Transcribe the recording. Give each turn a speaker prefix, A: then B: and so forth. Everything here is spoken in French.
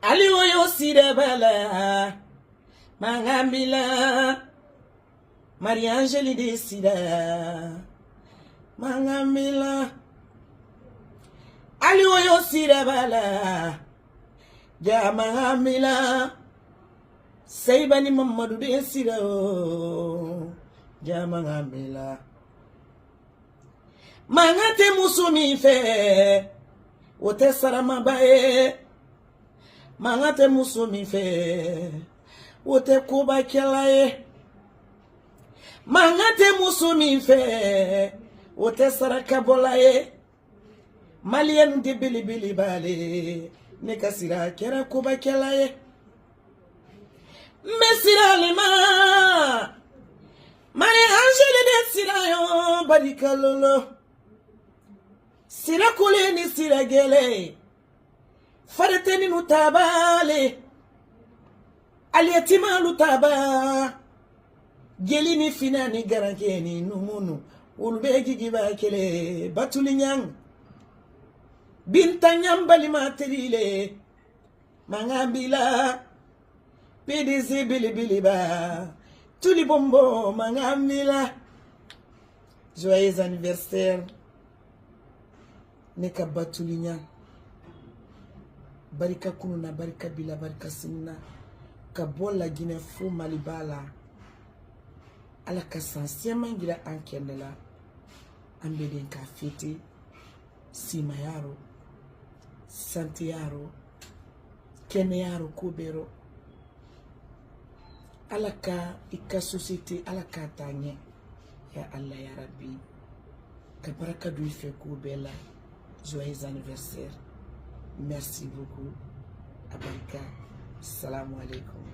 A: Aliwoyo sidebala Mangambila Marie-Angélie décida Mangambila Aliwoyo sidebala Ja Mangambila Seybani Mamadou décida Ja Mangambila Mangate musumi fe Wote sarama bae Mangate musumi fe Wote kuba kelaye Mangate musumi fe Wote saraka bolaye Malien di bili bale Nekasira kera kuba kelaye Mesira lima Marie-Angélie de sirayo Barikalolo Sira kule ni sira gele Fareteni nutabale Aliatima lutaba Geli ni fina ni garankeni numunu Ulbegi giba kele Batuli nyang Binta nyambali materile Mangambila PDC bili ba Tuli bombo mangambila Joyeux anniversaire Neka Batuli nyang Barika kununa barika bila barika sinna Kabola Guinée fou malibala Ala kasansiema ngira ankendela Ambeden ka fete Sima yaro Santi yaro Kene yaro kubero Ala ka ika société ala ka tanye Ya Allah ya Rabbi Kabaraka du ife kubela Joyeux anniversaire Merci beaucoup Abarika Salam alaikum